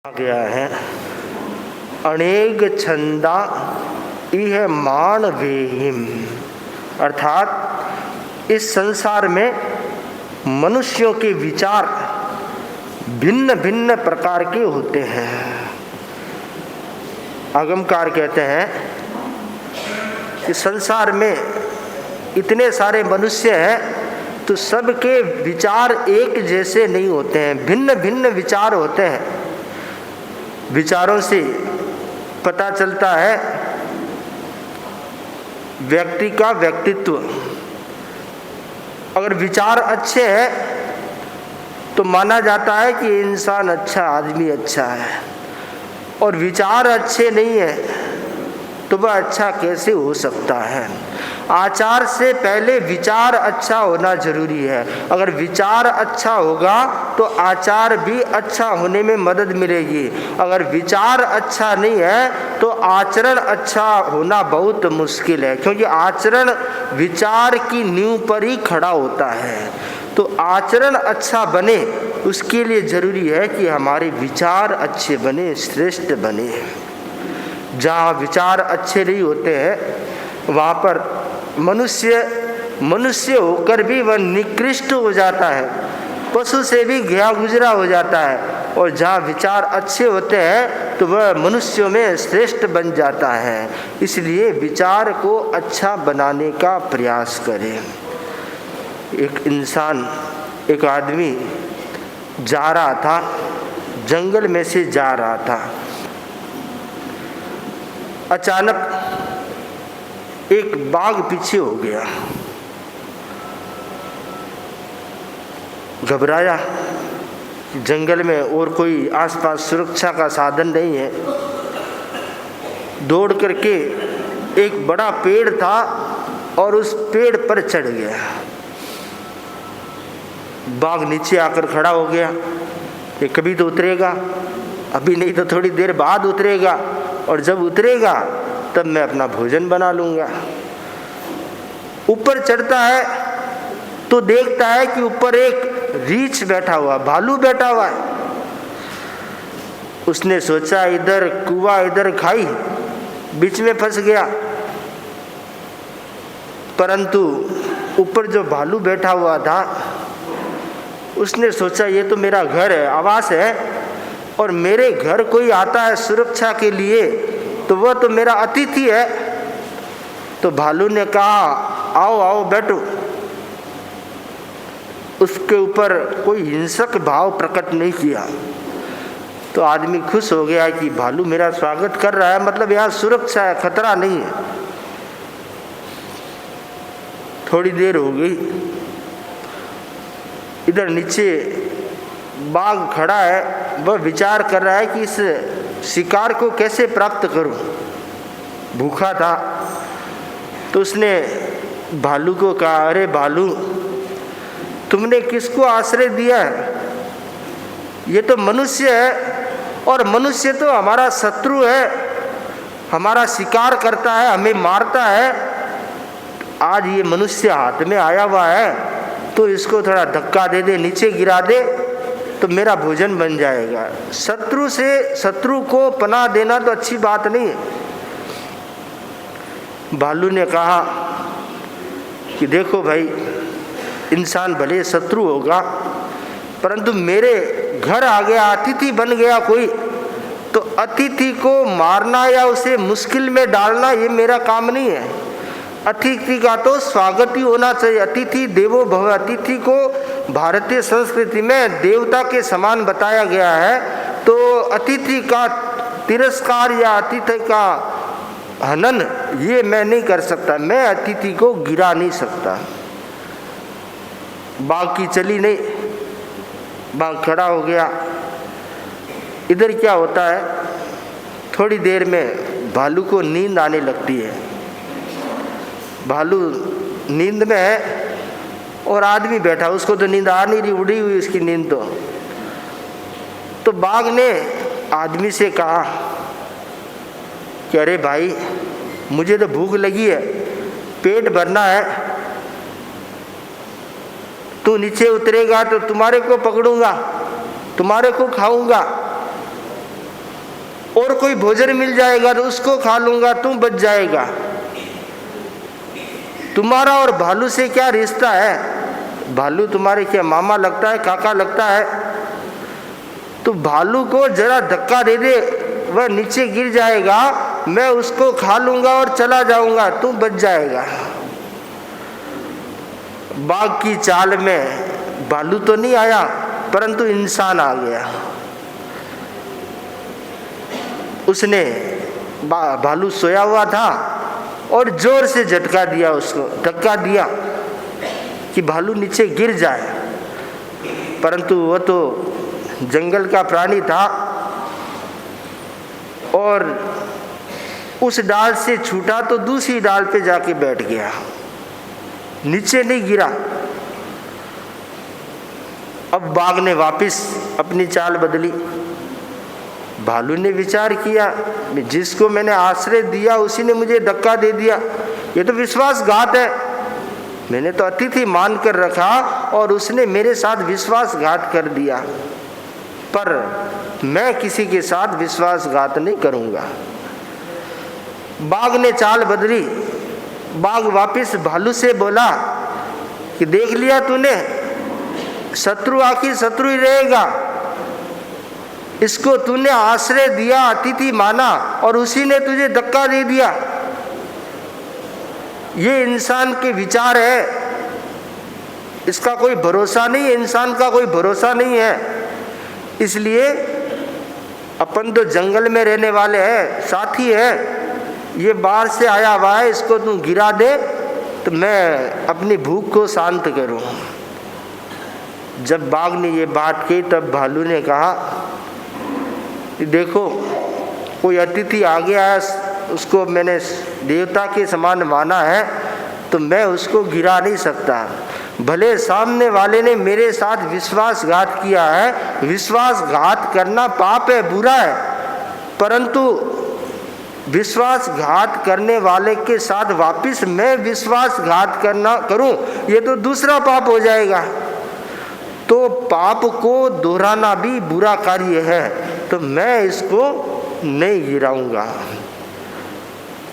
गया है। अनेक छंदा इह मान वेहिम, अर्थात इस संसार में मनुष्यों के विचार भिन्न भिन्न प्रकार के होते हैं। आगमकार कहते हैं कि संसार में इतने सारे मनुष्य हैं तो सबके विचार एक जैसे नहीं होते हैं, भिन्न भिन्न विचार होते हैं। विचारों से पता चलता है व्यक्ति का व्यक्तित्व। अगर विचार अच्छे हैं तो माना जाता है कि इंसान अच्छा, आदमी अच्छा है, और विचार अच्छे नहीं है तो वह अच्छा कैसे हो सकता है। आचार से पहले विचार अच्छा होना जरूरी है। अगर विचार अच्छा होगा तो आचार भी अच्छा होने में मदद मिलेगी। अगर विचार अच्छा नहीं है तो आचरण अच्छा होना बहुत मुश्किल है, क्योंकि आचरण विचार की नींव पर ही खड़ा होता है। तो आचरण अच्छा बने उसके लिए जरूरी है कि हमारे विचार अच्छे बने, श्रेष्ठ बने। जहाँ विचार अच्छे नहीं होते हैं वहाँ पर मनुष्य होकर भी वह निकृष्ट हो जाता है, पशु से भी गया गुजरा हो जाता है। और जहाँ विचार अच्छे होते हैं तो वह मनुष्यों में श्रेष्ठ बन जाता है। इसलिए विचार को अच्छा बनाने का प्रयास करें। एक आदमी जा रहा था, जंगल में से जा रहा था। अचानक एक बाघ पीछे हो गया। घबराया, जंगल में और कोई आसपास सुरक्षा का साधन नहीं है। दौड़ करके एक बड़ा पेड़ था और उस पेड़ पर चढ़ गया। बाघ नीचे आकर खड़ा हो गया। ये कभी तो उतरेगा, अभी नहीं तो थोड़ी देर बाद उतरेगा, और जब उतरेगा तब मैं अपना भोजन बना लूँगा। ऊपर चढ़ता है तो देखता है कि ऊपर एक रीछ बैठा हुआ, भालू बैठा हुआ है। उसने सोचा इधर कुआं इधर खाई, बीच में फंस गया। परंतु ऊपर जो भालू बैठा हुआ था उसने सोचा ये तो मेरा घर है, आवास है, और मेरे घर कोई आता है सुरक्षा के लिए तो वह तो मेरा अतिथि है। तो भालू ने कहा आओ आओ बैठो। उसके ऊपर कोई हिंसक भाव प्रकट नहीं किया। तो आदमी खुश हो गया कि भालू मेरा स्वागत कर रहा है, मतलब यहाँ सुरक्षा है, खतरा नहीं है। थोड़ी देर हो गई, इधर नीचे बाघ खड़ा है। वह विचार कर रहा है कि इस शिकार को कैसे प्राप्त करूं। भूखा था तो उसने भालू को कहा अरे भालू, तुमने किसको आश्रय दिया है? ये तो मनुष्य है और मनुष्य तो हमारा शत्रु है, हमारा शिकार करता है, हमें मारता है। आज ये मनुष्य हाथ में आया हुआ है तो इसको थोड़ा धक्का दे दे, नीचे गिरा दे तो मेरा भोजन बन जाएगा। शत्रु को पनाह देना तो अच्छी बात नहीं है। भालू ने कहा कि देखो भाई, इंसान भले शत्रु होगा परंतु मेरे घर आ गया, अतिथि बन गया कोई, तो अतिथि को मारना या उसे मुश्किल में डालना ये मेरा काम नहीं है। अतिथि का तो स्वागत ही होना चाहिए। अतिथि देवो भव। अतिथि को भारतीय संस्कृति में देवता के समान बताया गया है। तो अतिथि का तिरस्कार या अतिथि का हनन ये मैं नहीं कर सकता, मैं अतिथि को गिरा नहीं सकता। बाघ की चली नहीं, बाघ खड़ा हो गया। इधर क्या होता है, थोड़ी देर में भालू को नींद आने लगती है। भालू नींद में है और आदमी बैठा, उसको तो नींद आ नहीं रही, उड़ी हुई उसकी नींद। तो बाघ ने आदमी से कहा कि अरे भाई, मुझे तो भूख लगी है, पेट भरना है, तू नीचे उतरेगा तो तुम्हारे को पकड़ूंगा, तुम्हारे को खाऊंगा। और कोई भोजन मिल जाएगा तो उसको खा लूंगा, तू बच जाएगा। तुम्हारा और भालू से क्या रिश्ता है? भालू तुम्हारे क्या मामा लगता है, काका लगता है? तो भालू को जरा धक्का दे दे, वह नीचे गिर जाएगा, मैं उसको खा लूंगा और चला जाऊंगा, तू बच जाएगा। बाघ की चाल में भालू तो नहीं आया, परंतु इंसान आ गया। उसने भालू सोया हुआ था और जोर से झटका दिया, उसको धक्का दिया कि भालू नीचे गिर जाए, परंतु वह तो जंगल का प्राणी था और उस डाल से छूटा तो दूसरी डाल पे जाके बैठ गया, नीचे नहीं गिरा। अब बाघ ने वापस अपनी चाल बदली। भालू ने विचार किया, जिसको मैंने आश्रय दिया उसी ने मुझे धक्का दे दिया, ये तो विश्वासघात है। मैंने तो अतिथि मान कर रखा और उसने मेरे साथ विश्वासघात कर दिया, पर मैं किसी के साथ विश्वासघात नहीं करूंगा। बाघ ने चाल बदली। बाघ वापस भालू से बोला कि देख लिया तूने, शत्रु आखिर शत्रु ही रहेगा। इसको तूने आश्रय दिया, अतिथि माना और उसी ने तुझे धक्का दे दिया। ये इंसान के विचार है, इसका कोई भरोसा नहीं है, इंसान का कोई भरोसा नहीं है। इसलिए अपन तो जंगल में रहने वाले हैं, साथी है, ये बाहर से आया हुआ है, इसको तू गिरा दे तो मैं अपनी भूख को शांत करूं। जब बाघ ने ये बात की तब भालू ने कहा कि देखो, कोई अतिथि आ गया है, उसको मैंने देवता के समान माना है, तो मैं उसको गिरा नहीं सकता। भले सामने वाले ने मेरे साथ विश्वासघात किया है, विश्वासघात करना पाप है, बुरा है, परंतु विश्वासघात करने वाले के साथ वापस मैं विश्वासघात करूं, ये तो दूसरा पाप हो जाएगा। तो पाप को दोहराना भी बुरा कार्य है, तो मैं इसको नहीं गिराऊंगा।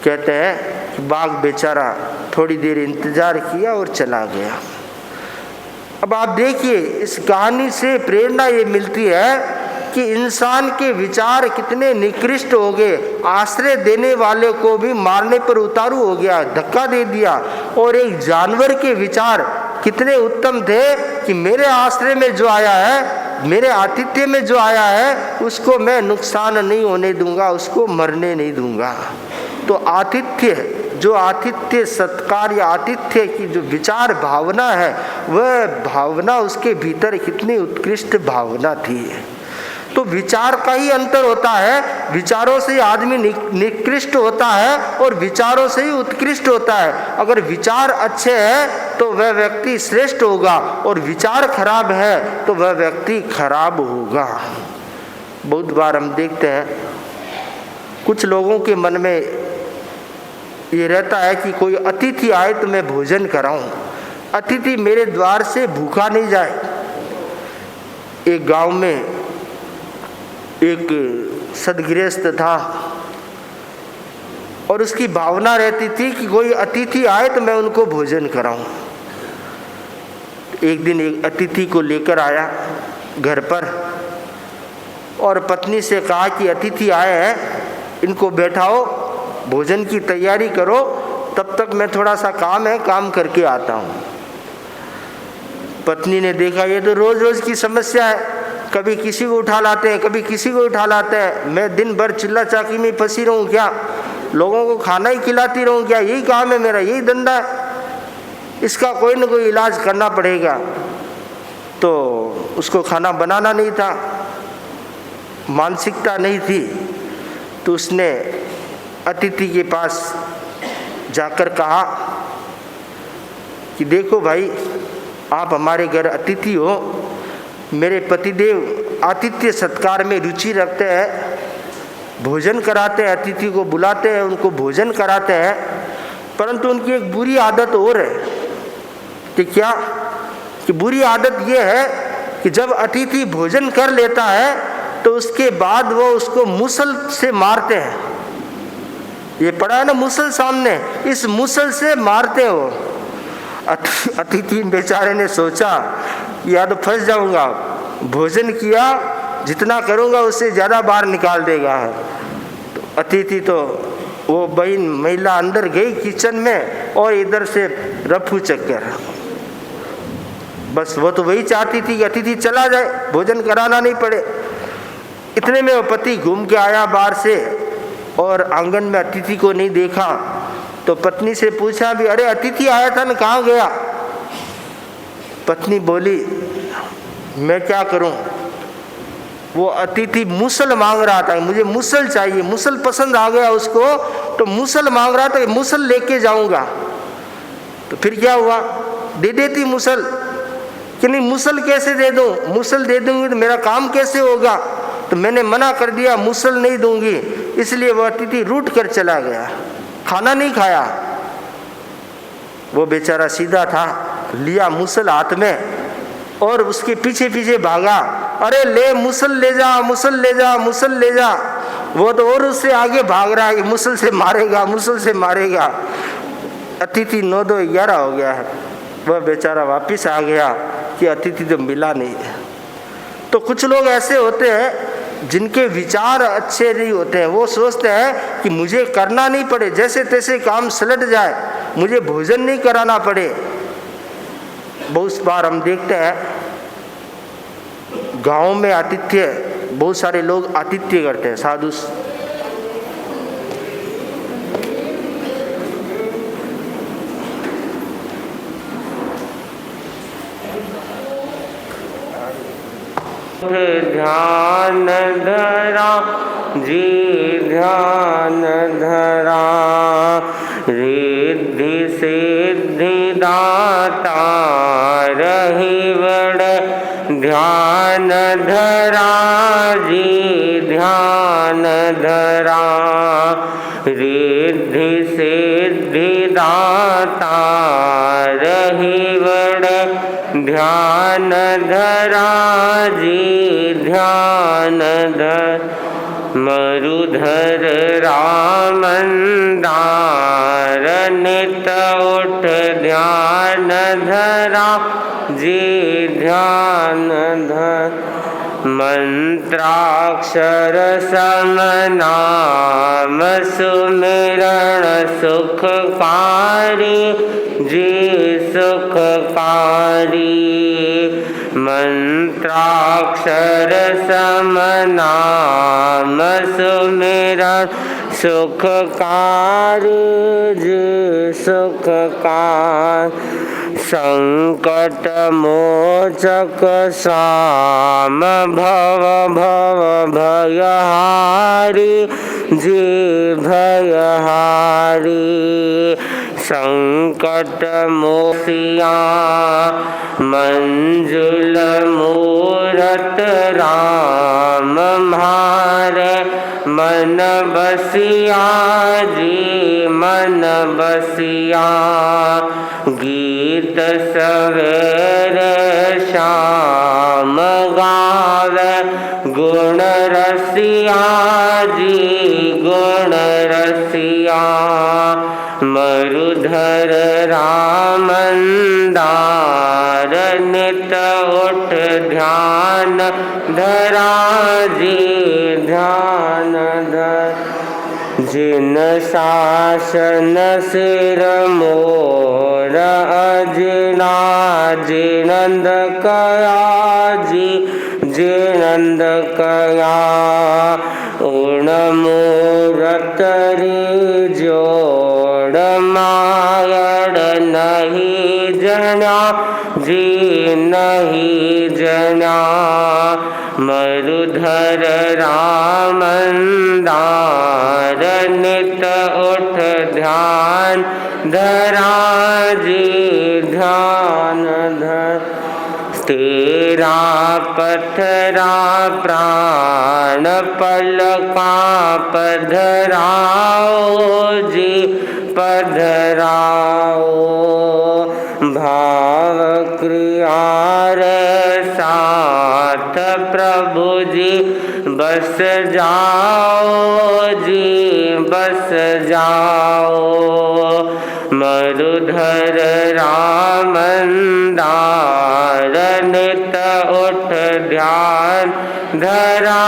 कहते हैं बाघ बेचारा थोड़ी देर इंतजार किया और चला गया। अब आप देखिए, इस कहानी से प्रेरणा ये मिलती है कि इंसान के विचार कितने निकृष्ट हो गए। आश्रय देने वाले को भी मारने पर उतारू हो गया, धक्का दे दिया। और एक जानवर के विचार कितने उत्तम थे कि मेरे आश्रय में जो आया है, मेरे आतिथ्य में जो आया है, उसको मैं नुकसान नहीं होने दूंगा, उसको मरने नहीं दूंगा। तो आतिथ्य, जो आतिथ्य सत्कार या आतिथ्य की जो विचार भावना है, वह भावना उसके भीतर कितनी उत्कृष्ट भावना थी। तो विचार का ही अंतर होता है। विचारों से आदमी निकृष्ट होता है और विचारों से ही उत्कृष्ट होता है। अगर विचार अच्छे हैं तो वह व्यक्ति श्रेष्ठ होगा, और विचार खराब है तो वह व्यक्ति खराब होगा। बहुत बार हम देखते हैं कुछ लोगों के मन में ये रहता है कि कोई अतिथि आए तो मैं भोजन कराऊं, अतिथि मेरे द्वार से भूखा नहीं जाए। एक गांव में एक सदगृहस्थ था और उसकी भावना रहती थी कि कोई अतिथि आए तो मैं उनको भोजन कराऊं। एक दिन एक अतिथि को लेकर आया घर पर और पत्नी से कहा कि अतिथि आए हैं, इनको बैठाओ, भोजन की तैयारी करो, तब तक मैं थोड़ा सा काम है, काम करके आता हूँ। पत्नी ने देखा ये तो रोज रोज की समस्या है, कभी किसी को उठा लाते हैं, कभी किसी को उठा लाते हैं, मैं दिन भर चिल्ला चाकी में फंसी रहूं क्या? लोगों को खाना ही खिलाती रहूं क्या? यही काम है मेरा, यही धंधा है, इसका कोई ना कोई इलाज करना पड़ेगा। तो उसको खाना बनाना नहीं था, मानसिकता नहीं थी, तो उसने अतिथि के पास जाकर कहा कि देखो भाई, आप हमारे घर अतिथि हो, मेरे पतिदेव आतिथ्य सत्कार में रुचि रखते हैं, भोजन कराते हैं, अतिथि को बुलाते हैं, उनको भोजन कराते हैं, परंतु उनकी एक बुरी आदत और है। कि क्या? कि बुरी आदत ये है कि जब अतिथि भोजन कर लेता है तो उसके बाद वो उसको मुसल से मारते हैं। ये पड़ा है ना मुसल सामने, इस मुसल से मारते हो। अतिथि बेचारे ने सोचा या तो फंस जाऊंगा, भोजन किया जितना करूंगा उससे ज़्यादा बाहर निकाल देगा। तो अतिथि तो वो बहन महिला अंदर गई किचन में और इधर से रफू चक्कर। बस वो तो वही चाहती थी कि अतिथि चला जाए, भोजन कराना नहीं पड़े। इतने में वो पति घूम के आया बाहर से और आंगन में अतिथि को नहीं देखा। तो पत्नी से पूछा भी, अरे अतिथि आया था ना, कहाँ गया? पत्नी बोली, मैं क्या करूं, वो अतिथि मुसल मांग रहा था, मुझे मुसल चाहिए, मुसल पसंद आ गया उसको, तो मुसल मांग रहा था, मुसल लेके जाऊंगा। तो फिर क्या हुआ, दे देती मुसल, कि नहीं मुसल कैसे दे दूं, मुसल दे दूंगी तो मेरा काम कैसे होगा। तो मैंने मना कर दिया, मुसल नहीं दूंगी। इसलिए वह अतिथि रूठ कर चला गया, खाना नहीं खाया। वो बेचारा सीधा था, लिया मुसल हाथ में और उसके पीछे पीछे भागा, अरे ले मुसल ले जा, मुसल ले जा, मुसल ले जा। वो तो और उससे आगे भाग रहा है, मुसल से मारेगा, मुसल से मारेगा। अतिथि 9-2-11 हो गया है। वह बेचारा वापिस आ गया कि अतिथि तो मिला नहीं। तो कुछ लोग ऐसे होते हैं जिनके विचार अच्छे नहीं होते हैं। वो सोचते हैं कि मुझे करना नहीं पड़े, जैसे तैसे काम सलट जाए, मुझे भोजन नहीं कराना पड़े। बहुत बार हम देखते हैं गांव में आतिथ्य, बहुत सारे लोग आतिथ्य करते हैं, साधु ध्यान धरा जी ध्यान धरा, रिद्धि सिद्धि दाता रही बड़ ध्यान धरा जी ध्यान धरा, रिद्धि सिद्धि दाता रही बड़ ध्यान धरा जी ध्यान धर, मरुधर रामंदार नित उठ ध्यान धरा जी ध्यान धर, मंत्राक्षर सम नाम सुमिरण सुखकारी जी सुखकारी, मंत्राक्षर सम नाम सुमिरण सुखकारी जी सुखकारी, संकट मोचक साम भव भव भयहारी जी भयहारी, संकट मोसिया मंजुल मूरत राम म्हार, मन बसिया जी मन बसिया, गीत सवेर शाम गावे गुण रसिया जी गुण रसिया, मरुधर रामंदार नित उठ ध्यान धरा जी ध्यान धर, जिन शासन सिर मोर अजिना जिनंद कया जी जिनंद कया, उण मूरत री जोड़ मायड़ नहीं जना जी नहीं जना, मरुधर रामंदार नित उठ ध्यान धरा जी ध्यान धर, तेरा पथरा प्राण पलका पधराओ जी पधराओ, भाव क्रिया रे साथ प्रभु जी बस जाओ जी बस जाओ, मरुधर रामंदार नित उठ ध्यान धरा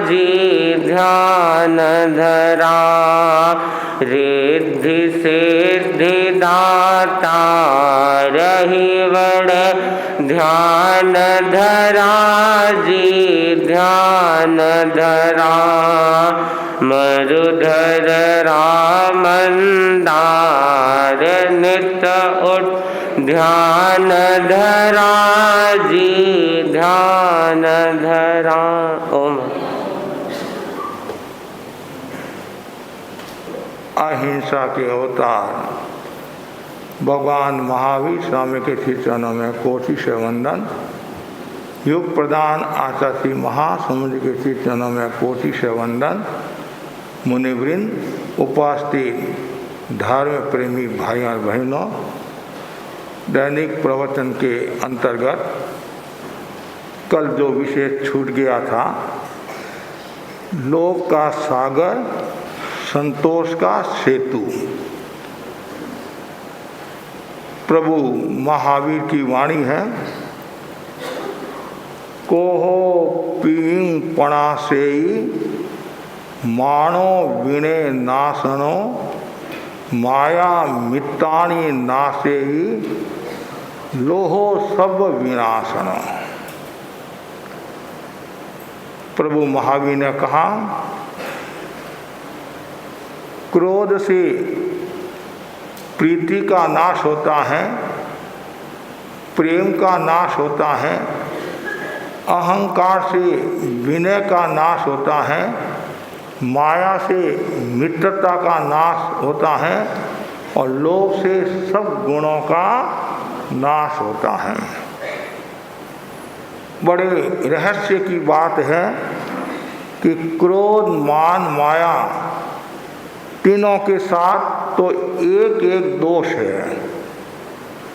जी ध्यान धरा, रिद्धि सिद्धि दाता रहिवड़ ध्यान धरा जी ध्यान धरा, मरुधर रामंदार नित उठ ध्यान धरा जी ध्यान धरा। ओम। अहिंसा के अवतार भगवान महावीर स्वामी के श्री चरणों में कोटि से वंदन। युग प्रधान आचार्य श्री महासमुद्र के श्री चरणों में कोटि से वंदन। मुनिवृंद, उपस्थित धर्म प्रेमी भाई और बहनों, दैनिक प्रवचन के अंतर्गत कल जो विषय छूट गया था, लोक का सागर संतोष का सेतु, प्रभु महावीर की वाणी है, कोहो पींग पणासेई माणो विने नासनो, माया मित्तानि नासेई लोहो सब विनाशनो। प्रभु महावीर ने कहा, क्रोध से प्रीति का नाश होता है, प्रेम का नाश होता है, अहंकार से विनय का नाश होता है, माया से मित्रता का नाश होता है और लोभ से सब गुणों का नाश होता है। बड़े रहस्य की बात है कि क्रोध, मान, माया तीनों के साथ तो एक एक दोष है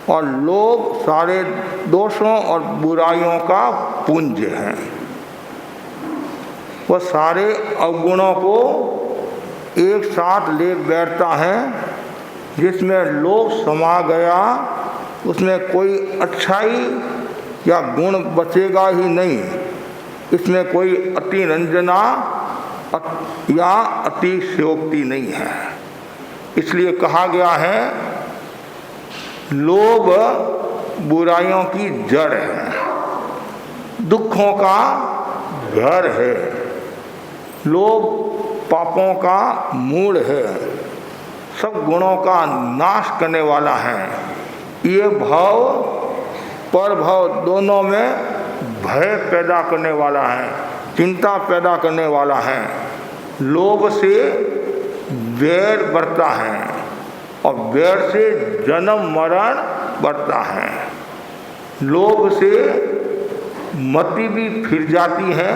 और लोभ सारे दोषों और बुराइयों का पुंज है। वह सारे अवगुणों को एक साथ ले बैठता है। जिसमें लोभ समा गया उसमें कोई अच्छाई या गुण बचेगा ही नहीं। इसमें कोई अतिरंजना या अतिशयोक्ति नहीं है। इसलिए कहा गया है, लोभ बुराइयों की जड़ है, दुखों का घर है, लोभ पापों का मूल है, सब गुणों का नाश करने वाला है। ये भाव पर भाव दोनों में भय पैदा करने वाला है, चिंता पैदा करने वाला है। लोभ से वैर बढ़ता है और वैर से जन्म मरण बढ़ता है। लोभ से मति भी फिर जाती है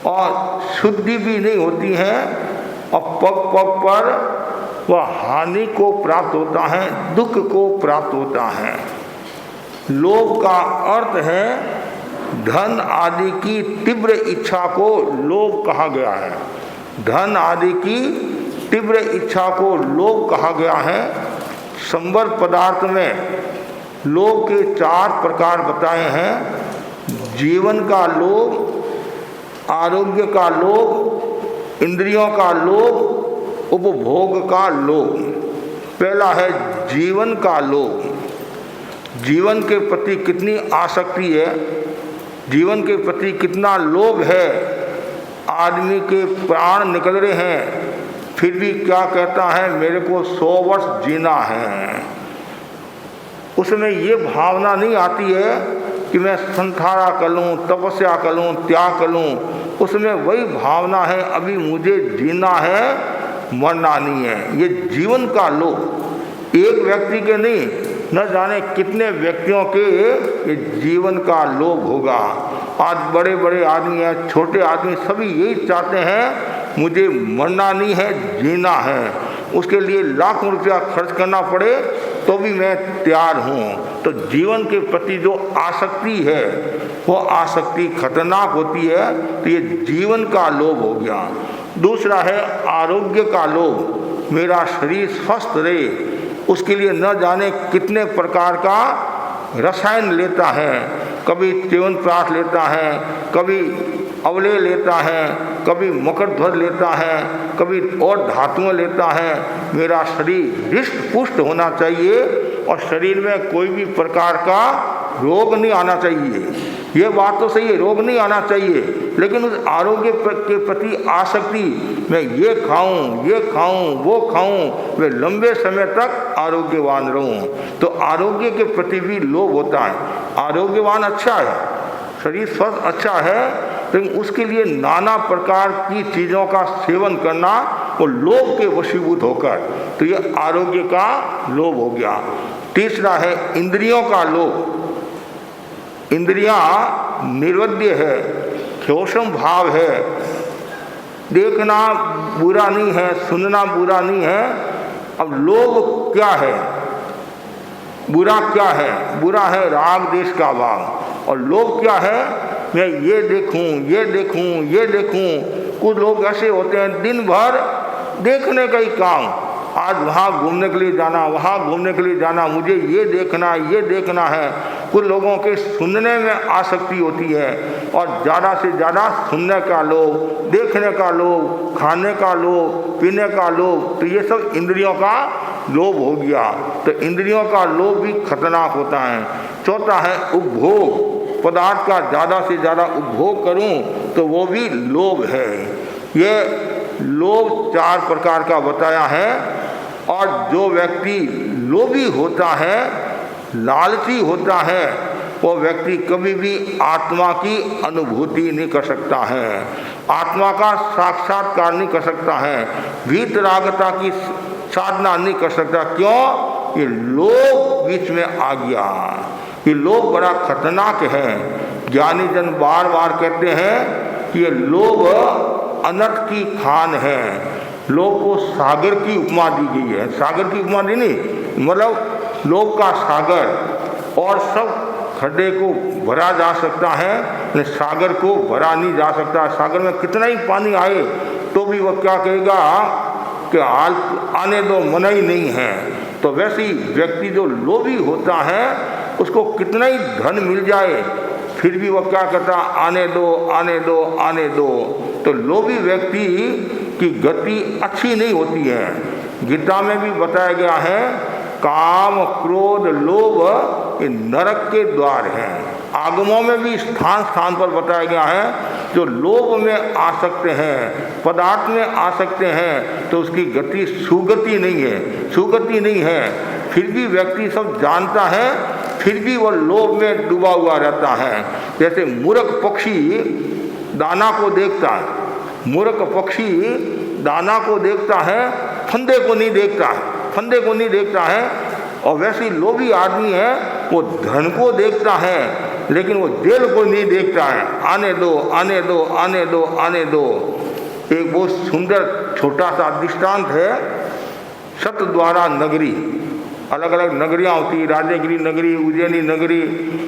और शुद्धि भी नहीं होती है और पग पग पर वह हानि को प्राप्त होता है, दुख को प्राप्त होता है। लोभ का अर्थ है धन आदि की तीव्र इच्छा को लोभ कहा गया है। धन आदि की तीव्र इच्छा को लोभ कहा गया है। संबर पदार्थ में लोभ के 4 प्रकार बताए हैं। जीवन का लोभ, आरोग्य का लोभ, इंद्रियों का लोभ, उपभोग का लोभ। पहला है जीवन का लोभ। जीवन के प्रति कितनी आसक्ति है, जीवन के प्रति कितना लोभ है। आदमी के प्राण निकल रहे हैं फिर भी क्या कहता है, मेरे को 100 वर्ष जीना है। उसमें ये भावना नहीं आती है कि मैं संसारा कर लूँ, तपस्या कर लूँ, त्याग कर लूँ। उसमें वही भावना है, अभी मुझे जीना है, मरना नहीं है। ये जीवन का लोभ, एक व्यक्ति के नहीं, न जाने कितने व्यक्तियों के ये जीवन का लोभ होगा। आज बड़े बड़े आदमी हैं, छोटे आदमी, सभी यही चाहते हैं, मुझे मरना नहीं है, जीना है। उसके लिए लाखों रुपया खर्च करना पड़े तो भी मैं तैयार हूँ। तो जीवन के प्रति जो आसक्ति है वो आसक्ति खतरनाक होती है। तो ये जीवन का लोभ हो गया। दूसरा है आरोग्य का लोभ, मेरा शरीर स्वस्थ रहे, उसके लिए न जाने कितने प्रकार का रसायन लेता है, कभी च्यवनप्राश लेता है, कभी अवले लेता है, कभी मकरध्वज लेता है, कभी और धातुएं लेता है। मेरा शरीर हृष्ट पुष्ट होना चाहिए और शरीर में कोई भी प्रकार का रोग नहीं आना चाहिए। ये बात तो सही है, रोग नहीं आना चाहिए, लेकिन उस आरोग्य के प्रति आसक्ति, मैं ये खाऊं वो खाऊं, मैं लंबे समय तक आरोग्यवान रहूं, तो आरोग्य के प्रति भी लोभ होता है। आरोग्यवान अच्छा है, शरीर स्वस्थ अच्छा है, लेकिन उसके लिए नाना प्रकार की चीज़ों का सेवन करना, वो लोभ के वशीभूत होकर, तो ये आरोग्य का लोभ हो गया। तीसरा है इंद्रियों का लोभ। इंद्रियां निर्वध्य है, क्षोषम भाव है, देखना बुरा नहीं है, सुनना बुरा नहीं है। अब लोभ क्या है, बुरा क्या है? बुरा है राग देश का भाव। और लोभ क्या है? मैं ये देखूं, ये देखूं, ये देखूं। कुछ लोग ऐसे होते हैं दिन भर देखने का ही काम, आज वहाँ घूमने के लिए जाना, वहाँ घूमने के लिए जाना, मुझे ये देखना है। कुछ लोगों के सुनने में आसक्ति होती है और ज़्यादा से ज़्यादा सुनने का लोभ, देखने का लोभ, खाने का लोभ, पीने का लोभ, तो ये सब इंद्रियों का लोभ हो गया। तो इंद्रियों का लोभ भी खतरनाक होता है। चौथा है उपभोग, पदार्थ का ज़्यादा से ज़्यादा उपभोग करूं तो वो भी लोभ है। ये लोभ 4 प्रकार का बताया है। और जो व्यक्ति लोभी होता है, लालची होता है, वो व्यक्ति कभी भी आत्मा की अनुभूति नहीं कर सकता है, आत्मा का साक्षात्कार नहीं कर सकता है, वीतरागता की साधना नहीं कर सकता। क्यों? ये लोभ बीच में आ गया। ये लोभ बड़ा खतरनाक है। ज्ञानी जन बार बार कहते हैं कि ये लोभ अनर्थ की खान है। लोभ को सागर की उपमा दी गई है। सागर की उपमा दी नहीं, मतलब लोभ का सागर, और सब खड्डे को भरा जा सकता है, सागर को भरा नहीं जा सकता। सागर में कितना ही पानी आए तो भी वह क्या कहेगा कि हाल आने दो, मना ही नहीं है। तो वैसे ही व्यक्ति जो लोभी होता है, उसको कितना ही धन मिल जाए फिर भी वह क्या कहता, आने दो, आने दो, आने दो। तो लोभी व्यक्ति की गति अच्छी नहीं होती है। गीता में भी बताया गया है, काम क्रोध लोभ ये नरक के द्वार हैं। आगमों में भी स्थान स्थान पर बताया गया है, जो लोभ में आ सकते हैं, पदार्थ में आ सकते हैं, तो उसकी गति सुगति नहीं है, सुगति नहीं है। फिर भी व्यक्ति सब जानता है, फिर भी वह लोभ में डूबा हुआ रहता है। जैसे मूर्ख पक्षी दाना को देखता है, मूर्ख पक्षी दाना को देखता है, फंदे को नहीं देखता है, फंदे को नहीं देखता है। और वैसे ही लोभी आदमी है, वो धन को देखता है, लेकिन वो जेल को नहीं देखता है। आने दो, आने दो, आने दो, आने दो। एक बहुत सुंदर छोटा सा दृष्टांत है, शतद्वारा नगरी। अलग अलग नगरियाँ होती, राजगिरी नगरी, उज्जैनी नगरी।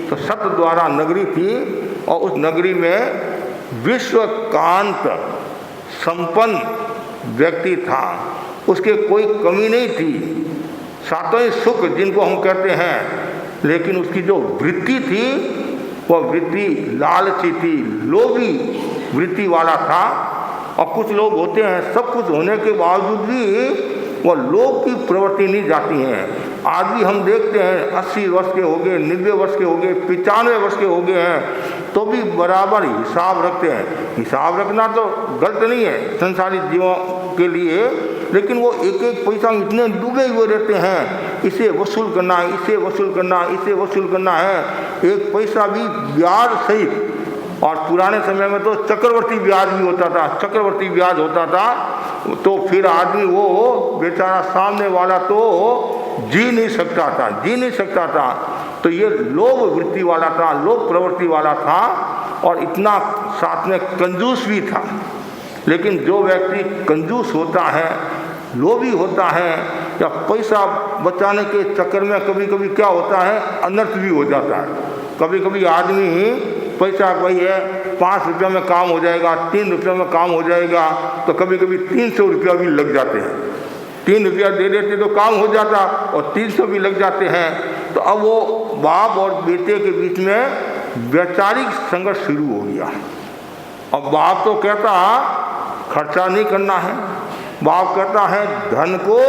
तो शतद्वारा नगरी थी और उस नगरी में विश्वकांत संपन्न व्यक्ति था, उसके कोई कमी नहीं थी, सातों ही सुख जिनको हम कहते हैं। लेकिन उसकी जो वृत्ति थी, वह वृत्ति लालची थी, लोभी वृत्ति वाला था। और कुछ लोग होते हैं, सब कुछ होने के बावजूद भी वह लोभ की प्रवृत्ति नहीं जाती हैं। आज भी हम देखते हैं 80 वर्ष के हो गए, 90 वर्ष के हो गए, 95 वर्ष के हो गए हैं, तो भी बराबर हिसाब रखते हैं। हिसाब रखना तो गलत नहीं है संसारिक जीवों के लिए, लेकिन वो एक एक पैसा इतने डूबे हुए रहते हैं, इसे वसूल करना है, इसे वसूल करना, इसे वसूल करना है, एक पैसा भी ब्याज सहित। और पुराने समय में तो चक्रवर्ती ब्याज भी होता था, चक्रवर्ती ब्याज होता था। तो फिर आदमी वो बेचारा सामने वाला तो जी नहीं सकता था, जी नहीं सकता था। तो ये लोभ वृत्ति वाला था, लोभ प्रवृत्ति वाला था, और इतना साथ में कंजूस भी था। लेकिन जो व्यक्ति कंजूस होता है, लोभी होता है, या पैसा बचाने के चक्कर में कभी कभी क्या होता है, अनर्थ भी हो जाता है। कभी कभी आदमी पैसा वही है 5 रुपये में काम हो जाएगा, 3 रुपये में काम हो जाएगा, तो कभी कभी 300 रुपया भी लग जाते हैं। 3 रुपया दे देते तो काम हो जाता और 300 भी लग जाते हैं। तो अब वो बाप और बेटे के बीच में वैचारिक संघर्ष शुरू हो गया। अब बाप तो कहता खर्चा नहीं करना है, बाप कहता है धन को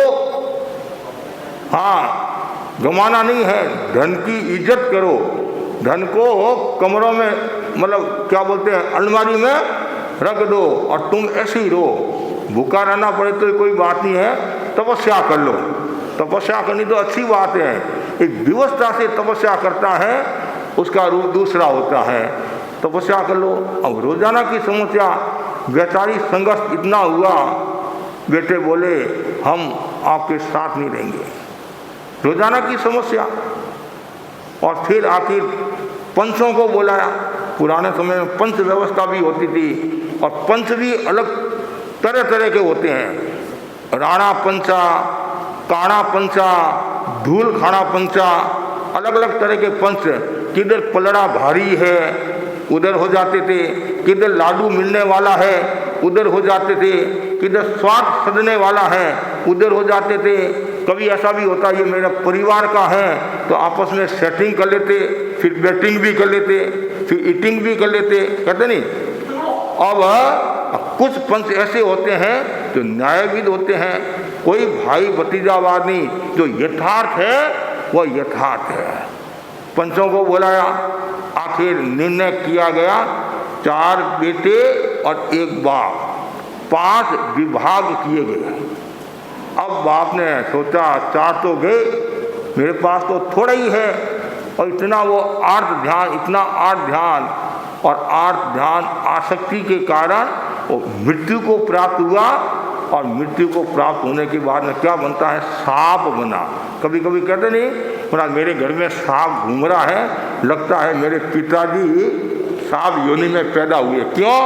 गंवाना नहीं है, धन की इज्जत करो, धन को कमरों में मतलब क्या बोलते हैं अलमारी में रख दो और तुम ऐसे ही रहो, भूखा रहना पड़े तो कोई बात नहीं है, तपस्या कर लो। तपस्या करनी तो अच्छी बात है, एक व्यवस्था से तपस्या करता है उसका रूप दूसरा होता है। तपस्या कर लो। अब रोजाना की समस्या वैचारिक संघर्ष इतना हुआ, बेटे बोले हम आपके साथ नहीं रहेंगे, रोजाना की समस्या। और फिर आखिर पंचों को बुलाया। पुराने समय में पंच व्यवस्था भी होती थी और पंच भी अलग तरह तरह के होते हैं। राणा पंचा, काणा पंचा, धूल खाना पंचा, अलग अलग तरह के पंच। किधर पलड़ा भारी है उधर हो जाते थे, किधर लाडू मिलने वाला है उधर हो जाते थे, किधर स्वाद सजने वाला है उधर हो जाते थे। कभी ऐसा भी होता ये मेरा परिवार का है तो आपस में सेटिंग कर लेते, फिर बैटिंग भी कर लेते, फिर ईटिंग भी कर लेते, कहते नहीं। अब कुछ पंच ऐसे होते हैं जो न्यायविद होते हैं, कोई भाई भतीजावाद नहीं, जो यथार्थ है वह यथार्थ है। पंचों को बुलाया, आखिर निर्णय किया गया 4 बेटे और 1 बाप, 5 विभाग किए गए। अब बाप ने सोचा 4 तो गए, मेरे पास तो थोड़ा ही है, और इतना वो आर्त ध्यान, इतना आर्त ध्यान और आर्त ध्यान आसक्ति के कारण वो मृत्यु को प्राप्त हुआ। और मृत्यु को प्राप्त होने के बाद में क्या बनता है, सांप बना। कभी कभी कहते नहीं बोला मेरे घर में सांप घूम रहा है, लगता है मेरे पिताजी सांप योनि में पैदा हुए। क्यों?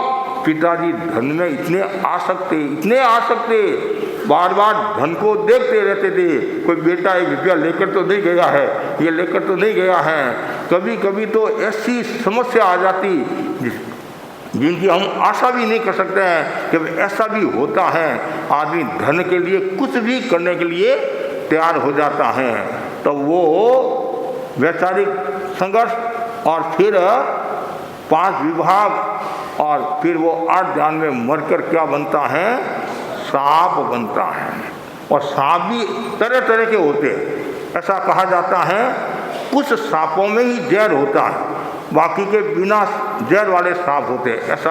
पिताजी धन में इतने आसक्ति, बार बार धन को देखते रहते थे। कोई बेटा 1 रुपया लेकर तो नहीं गया है, ये लेकर तो नहीं गया है। कभी कभी तो ऐसी समस्या आ जाती जिनकी हम आशा भी नहीं कर सकते हैं कि ऐसा भी होता है। आदमी धन के लिए कुछ भी करने के लिए तैयार हो जाता है। तो वो वैचारिक संघर्ष और फिर 5 विभाग और फिर वो 8 ध्यान में मरकर क्या बनता है, सांप बनता है। और सांप भी तरह तरह के होते हैं। ऐसा कहा जाता है कुछ सांपों में ही जहर होता है, बाकी के बिना जहर वाले सांप होते हैं, ऐसा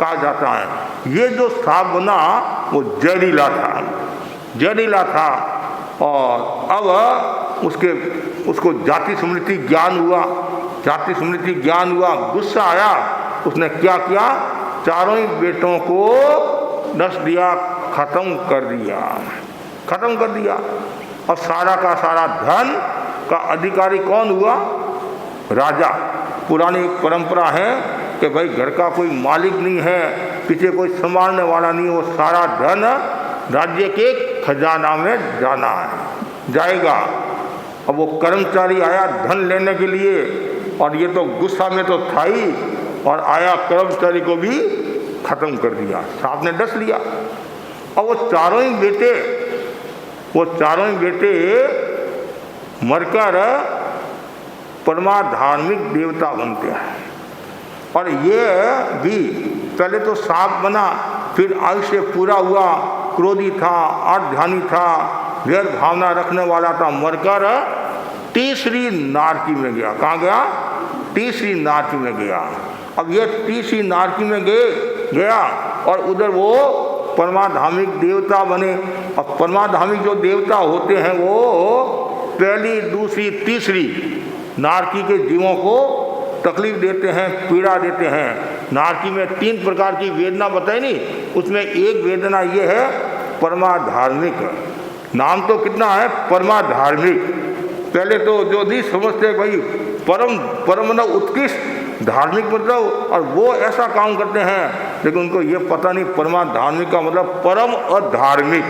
कहा जाता है। ये जो सांप बना वो जहरीला था और अब उसको जाति स्मृति ज्ञान हुआ, गुस्सा आया। उसने क्या किया, 4 ही बेटों को नष्ट दिया, खत्म कर दिया। और सारा का सारा धन का अधिकारी कौन हुआ, राजा। पुरानी एक परंपरा है कि भाई घर का कोई मालिक नहीं है, पीछे कोई संभालने वाला नहीं, वो सारा धन राज्य के खजाना में जाएगा। अब वो कर्मचारी आया धन लेने के लिए और ये तो गुस्सा में तो था ही, और आया कर्मचारी को भी खत्म कर दिया, सांप ने डस लिया। और वो चारों ही बेटे मरकर परमा धार्मिक देवता बनते हैं। और ये भी पहले तो सांप बना, फिर आयुष्य पूरा हुआ, क्रोधी था, अर्धध्यानी था, वैर भावना रखने वाला था, मरकर तीसरी नारकी में गया। कहाँ गया? तीसरी नारकी में गया। अब ये तीसरी नारकी में गया और उधर वो परमाधामिक देवता बने। और परमाधामिक जो देवता होते हैं वो पहली, दूसरी, तीसरी नारकी के जीवों को तकलीफ देते हैं, पीड़ा देते हैं। नारकी में 3 प्रकार की वेदना बताई नहीं, उसमें एक वेदना ये है परमाधार्मिक। नाम तो कितना है, परमाधार्मिक। पहले तो जो नहीं समझते भाई परम उत्कृष्ट धार्मिक मतलब, और वो ऐसा काम करते हैं, लेकिन उनको ये पता नहीं परमाधार्मिक का मतलब परम अधार्मिक।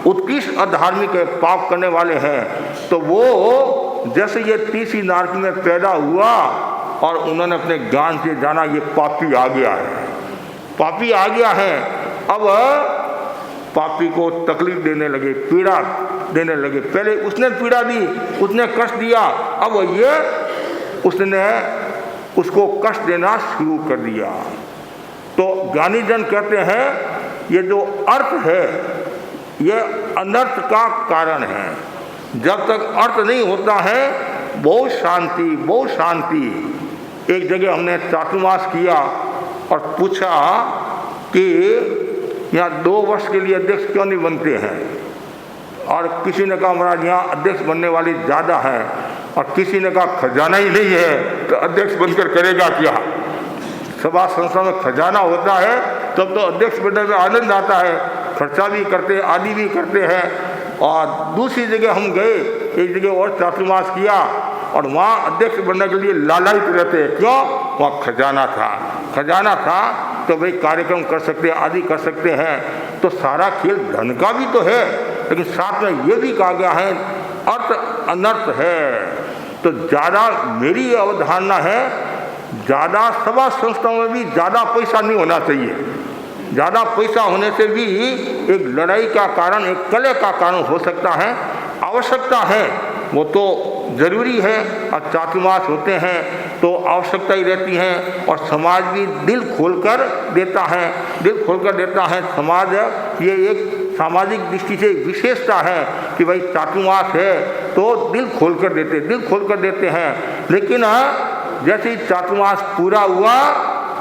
उत्कृष्ट अधार्मिक है, पाप करने वाले हैं, तो वो जैसे ये तीसरी नारकी में पैदा हुआ और उन्होंने अपने ज्ञान से जाना ये पापी आ गया है, पापी आ गया है। अब पापी को तकलीफ देने लगे, पीड़ा देने लगे। पहले उसने पीड़ा दी, उसने कष्ट दिया, अब ये उसने उसको कष्ट देना शुरू कर दिया। तो ज्ञानी जन कहते हैं ये जो अर्थ है ये अनर्थ का कारण है। जब तक अर्थ नहीं होता है बहुत शांति, बहुत शांति। एक जगह हमने चातुर्मास किया और पूछा कि यहाँ 2 वर्ष के लिए अध्यक्ष क्यों नहीं बनते हैं, और किसी ने कहा महाराज यहाँ अध्यक्ष बनने वाली ज़्यादा है, और किसी ने कहा खजाना ही नहीं है तो अध्यक्ष बनकर करेगा क्या। सभा संस्था में खजाना होता है तब तो अध्यक्ष बनने में आनंद आता है, खर्चा भी करते आदि भी करते हैं। और दूसरी जगह हम गए, एक जगह और चातुर्मास किया और वहाँ अध्यक्ष बनने के लिए लालायित रहते हैं। क्यों? वहाँ खजाना था, खजाना था तो भाई कार्यक्रम कर सकते हैं, आदि कर सकते हैं। तो सारा खेल धन का भी तो है, लेकिन साथ में ये भी कहा गया है अर्थ अनर्थ है। तो ज़्यादा मेरी अवधारणा है, ज़्यादा सभा संस्थाओं में भी ज़्यादा पैसा नहीं होना चाहिए। ज़्यादा पैसा होने से भी एक लड़ाई का कारण, एक कलह का कारण हो सकता है। आवश्यकता है वो तो ज़रूरी है, और चातुर्मास होते हैं तो आवश्यकता ही रहती है। और समाज भी दिल खोलकर देता है, दिल खोलकर देता है समाज। ये एक सामाजिक दृष्टि से विशेषता है कि भाई चातुर्मास है तो दिल खोलकर देते, दिल खोलकर देते हैं। लेकिन जैसे ही चातुर्मास पूरा हुआ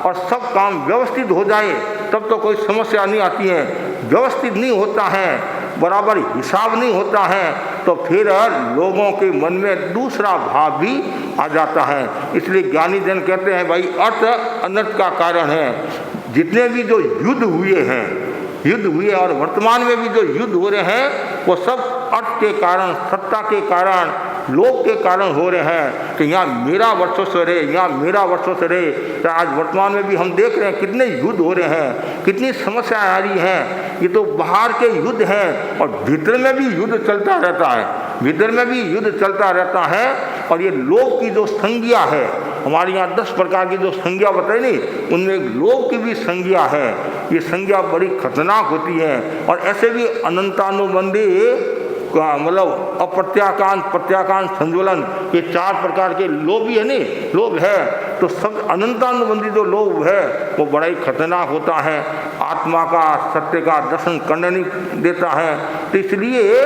और सब काम व्यवस्थित हो जाए तब तो कोई समस्या नहीं आती है। व्यवस्थित नहीं होता है, बराबर हिसाब नहीं होता है, तो फिर लोगों के मन में दूसरा भाव भी आ जाता है। इसलिए ज्ञानी जन कहते हैं भाई अर्थ अनर्थ का कारण है। जितने भी जो युद्ध हुए हैं, युद्ध हुए और वर्तमान में भी जो युद्ध हो रहे हैं वो सब अर्थ के कारण, सत्ता के कारण, लोभ के कारण हो रहे हैं कि यहाँ मेरा वर्चस्व रहे, यहाँ मेरा वर्चस्व रहे। तो आज वर्तमान में भी हम देख रहे हैं कितने युद्ध हो रहे हैं, कितनी समस्याएं आ रही हैं। ये तो बाहर के युद्ध हैं और भीतर में भी युद्ध चलता रहता है, भीतर में भी युद्ध चलता रहता है। और ये लोभ की जो संज्ञा है, हमारे यहाँ 10 प्रकार की जो संज्ञा बताई नहीं, उनमें एक लोभ की भी संज्ञा है। ये संज्ञा बड़ी खतरनाक होती है। और ऐसे भी अनंतानुबंधी मतलब अप्रत्याकांत, प्रत्याकांत, संज्वलन, ये 4 प्रकार के लोभ ही है नहीं, लोभ है। तो सब अनंतानुबंधी जो लोभ है वो बड़ा ही खतरनाक होता है, आत्मा का, सत्य का दर्शन करने नहीं देता है। तो इसलिए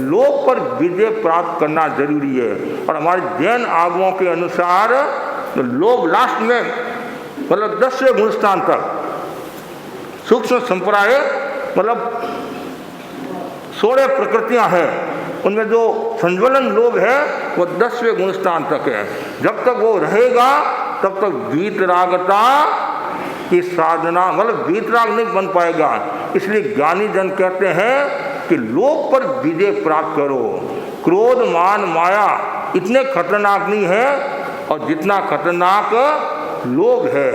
लोभ पर विजय प्राप्त करना जरूरी है। और हमारे जैन आगमों के अनुसार तो लोभ लास्ट में मतलब 10वें गुणस्थान तक, सूक्ष्म संप्राय मतलब 16 प्रकृतियां हैं, उनमें जो संज्वलन लोभ है वो 10वें गुणस्थान तक है। जब तक वो रहेगा तब तक वीतरागता की साधना, मतलब वीतराग नहीं बन पाएगा। इसलिए ज्ञानी जन कहते हैं कि लोभ पर विजय प्राप्त करो। क्रोध, मान, माया इतने खतरनाक नहीं है और जितना खतरनाक लोभ है।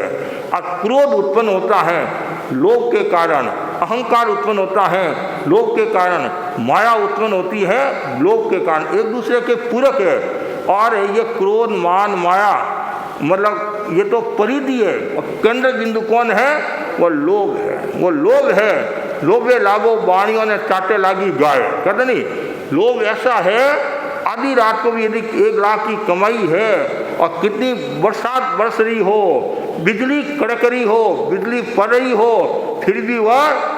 और क्रोध उत्पन्न होता है लोभ के कारण, अहंकार उत्पन्न होता है लोभ के कारण, माया उत्पन्न होती है लोभ के कारण, एक दूसरे के पूरक है। और ये क्रोध, मान, माया मतलब ये तो परिधि है और केंद्र बिंदु कौन है? वो लोभ है, वो लोभ है। लोभे लागो बाणियों ने चाटे लागी गाय, कहते नहीं। लोभ ऐसा है, आधी रात को भी यदि 1 लाख की कमाई है और कितनी बरसात बरस रही हो, बिजली कड़क रही हो, बिजली पड़ रही हो, फिर भी वह